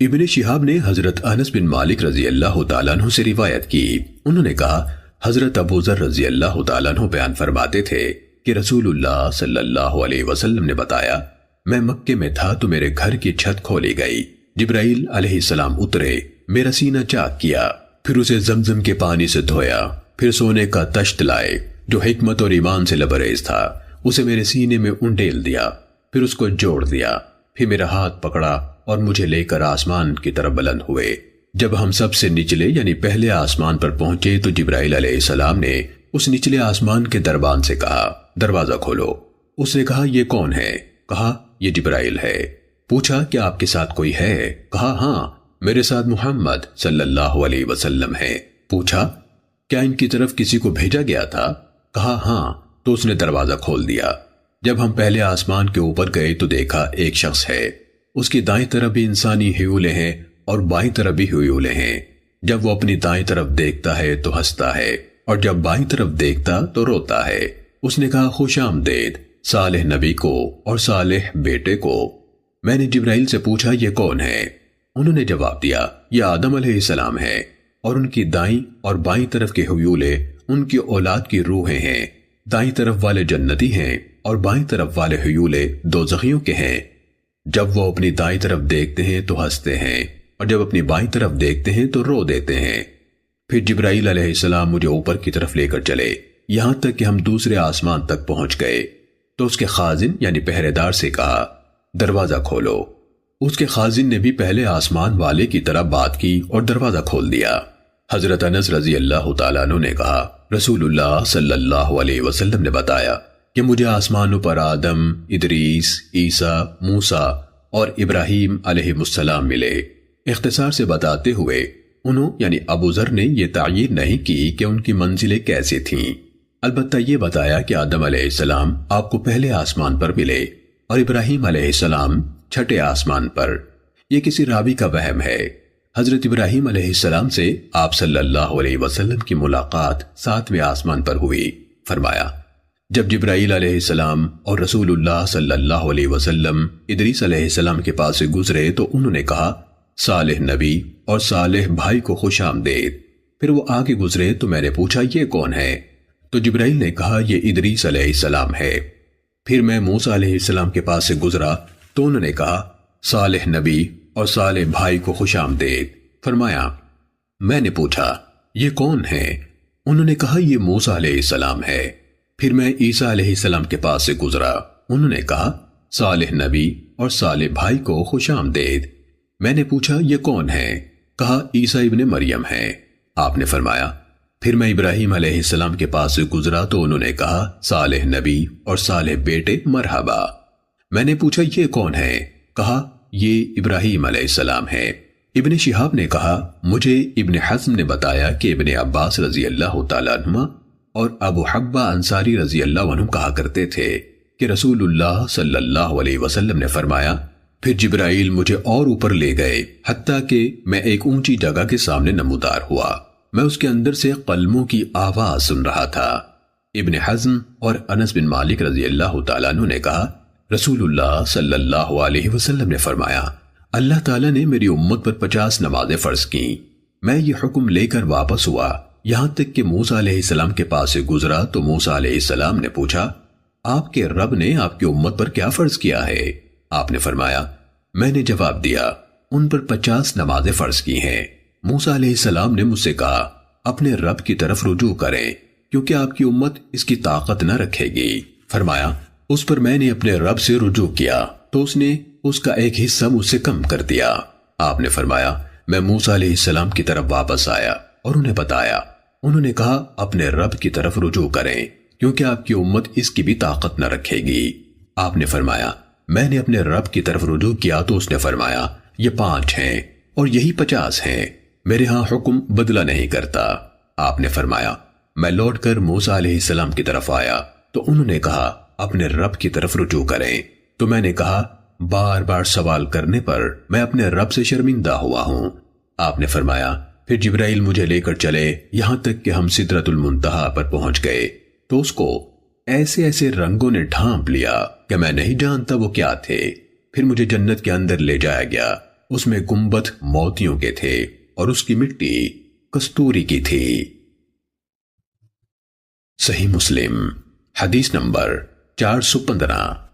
ابن شہاب نے حضرت انس بن مالک رضی اللہ تعالیٰ عنہ سے روایت کی، انہوں نے کہا حضرت ابو ذر رضی اللہ تعالیٰ عنہ بیان فرماتے تھے کہ رسول اللہ صلی اللہ علیہ وسلم نے بتایا، میں مکے میں تھا تو میرے گھر کی چھت کھولی گئی، جبرائیل علیہ السلام اترے، میرا سینہ چاک کیا، پھر اسے زمزم کے پانی سے دھویا، پھر سونے کا تشت لائے جو حکمت اور ایمان سے لبریز تھا، اسے میرے سینے میں انڈیل دیا، پھر اس کو جوڑ دیا، پھر میرا ہاتھ پکڑا اور مجھے لے کر آسمان کی طرف بلند ہوئے۔ جب ہم سب سے نچلے یعنی پہلے آسمان پر پہنچے تو جبرائیل علیہ السلام نے اس نچلے آسمان کے دربان سے کہا، دروازہ کھولو۔ اس نے کہا یہ کون ہے؟ کہا یہ جبرائیل ہے۔ پوچھا کہ آپ کے ساتھ کوئی ہے؟ کہا ہاں، میرے ساتھ محمد صلی اللہ علیہ وسلم ہے۔ پوچھا کیا ان کی طرف کسی کو بھیجا گیا تھا؟ کہا ہاں، تو اس نے دروازہ کھول دیا۔ جب ہم پہلے آسمان کے اوپر گئے تو دیکھا ایک شخص ہے، اس کی دائیں طرف بھی انسانی ہیولے ہیں اور بائیں طرف بھی ہیولے ہیں۔ جب وہ اپنی دائیں طرف دیکھتا ہے تو ہنستا ہے اور جب بائیں طرف دیکھتا تو روتا ہے۔ اس نے کہا خوش آمدید صالح نبی کو اور صالح بیٹے کو۔ میں نے جبرائیل سے پوچھا یہ کون ہے؟ انہوں نے جواب دیا یہ آدم علیہ السلام ہے اور ان کی دائیں اور بائیں طرف کے ہیولے ان کی اولاد کی روحیں ہیں۔ دائیں طرف والے جنتی ہیں اور بائیں طرف والے ہیولے دوزخیوں کے ہیں۔ جب وہ اپنی دائیں طرف دیکھتے ہیں تو ہنستے ہیں اور جب اپنی بائیں طرف دیکھتے ہیں تو رو دیتے ہیں۔ پھر جبرائیل علیہ السلام مجھے اوپر کی طرف لے کر چلے، یہاں تک کہ ہم دوسرے آسمان تک پہنچ گئے تو اس کے خازن یعنی پہرے دار سے کہا دروازہ کھولو۔ اس کے خازن نے بھی پہلے آسمان والے کی طرح بات کی اور دروازہ کھول دیا۔ حضرت انس رضی اللہ تعالیٰ عنہ نے کہا رسول اللہ صلی اللہ علیہ وسلم نے بتایا کہ مجھے آسمانوں پر آدم، ادریس، عیسیٰ، موسیٰ اور ابراہیم علیہ السلام ملے۔ اختصار سے بتاتے ہوئے انہوں یعنی ابو ذر نے یہ تعیین نہیں کی کہ ان کی منزلیں کیسی تھیں، البتہ یہ بتایا کہ آدم علیہ السلام آپ کو پہلے آسمان پر ملے اور ابراہیم علیہ السلام چھٹے آسمان پر۔ یہ کسی راوی کا وہم ہے۔ حضرت ابراہیم علیہ السلام سے آپ صلی اللہ علیہ وسلم کی ملاقات 7ویں آسمان پر ہوئی۔ فرمایا جب جبرائیل علیہ السلام اور رسول اللہ صلی اللہ علیہ وسلم ادریس علیہ السلام کے پاس سے گزرے تو انہوں نے کہا صالح نبی اور صالح بھائی کو خوش آمدید۔ پھر وہ آگے گزرے تو میں نے پوچھا یہ کون ہے؟ تو جبرائیل نے کہا یہ ادریس علیہ السلام ہے۔ پھر میں موسیٰ علیہ السلام کے پاس سے گزرا تو انہوں نے کہا صالح نبی اور صالح بھائی کو خوش آمدید۔ فرمایا میں نے پوچھا یہ کون ہے؟ انہوں نے کہا یہ موسیٰ علیہ السلام ہے۔ پھر میں عیسیٰ علیہ السلام کے پاس سے گزرا، انہوں نے کہا صالح نبی اور صالح بھائی کو خوش آمدید۔ میں نے پوچھا یہ کون ہے؟ کہا عیسیٰ ابن مریم ہے۔ آپ نے فرمایا پھر میں ابراہیم علیہ السلام کے پاس سے گزرا تو انہوں نے کہا صالح نبی اور صالح بیٹے مرحبا۔ میں نے پوچھا یہ کون ہے؟ کہا یہ ابراہیم علیہ السلام ہے۔ ابن شہاب نے کہا مجھے ابن حزم نے بتایا کہ ابن عباس رضی اللہ تعالیٰ عنہ اور ابو حبہ انصاری رضی اللہ عنہ کہا کرتے تھے کہ رسول اللہ صلی اللہ علیہ وسلم نے فرمایا پھر جبرائیل مجھے اور اوپر لے گئے حتیٰ کہ میں ایک اونچی جگہ کے سامنے نمودار ہوا، میں اس کے اندر سے قلموں کی آواز سن رہا تھا۔ ابن حزم اور انس بن مالک رضی اللہ تعالیٰ عنہ نے کہا رسول اللہ صلی اللہ علیہ وسلم نے فرمایا اللہ تعالیٰ نے میری امت پر 50 نمازیں فرض کیں۔ میں یہ حکم لے کر واپس ہوا یہاں تک کہ موسیٰ علیہ السلام کے پاس سے گزرا تو موسیٰ علیہ السلام نے پوچھا آپ کے رب نے آپ کی امت پر کیا فرض کیا ہے؟ آپ نے فرمایا میں نے جواب دیا ان پر 50 نمازیں فرض کی ہیں۔ موسیٰ علیہ السلام نے مجھ سے کہا اپنے رب کی طرف رجوع کریں کیونکہ آپ کی امت اس کی طاقت نہ رکھے گی۔ فرمایا اس پر میں نے اپنے رب سے رجوع کیا تو اس نے اس کا ایک حصہ مجھ سے کم کر دیا۔ آپ نے فرمایا میں موسیٰ علیہ السلام کی طرف واپس آیا اور انہیں بتایا، انہوں نے کہا اپنے رب کی طرف رجوع کریں کیونکہ آپ کی امت اس کی بھی طاقت نہ رکھے گی۔ آپ نے فرمایا میں نے اپنے رب کی طرف رجوع کیا تو اس نے فرمایا یہ 5 ہیں اور یہی 50 ہیں، میرے ہاں حکم بدلہ نہیں کرتا۔ آپ نے فرمایا میں لوٹ کر موسیٰ علیہ السلام کی طرف آیا تو انہوں نے کہا اپنے رب کی طرف رجوع کریں تو میں نے کہا بار بار سوال کرنے پر میں اپنے رب سے شرمندہ ہوا ہوں۔ آپ نے فرمایا پھر جبرائیل مجھے لے کر چلے یہاں تک کہ ہم سدرۃ المنتہا پر پہنچ گئے تو اس کو ایسے ایسے رنگوں نے ڈھانپ لیا کہ میں نہیں جانتا وہ کیا تھے۔ پھر مجھے جنت کے اندر لے جایا گیا، اس میں گنبد موتیوں کے تھے اور اس کی مٹی کستوری کی تھی۔ صحیح مسلم حدیث نمبر 415۔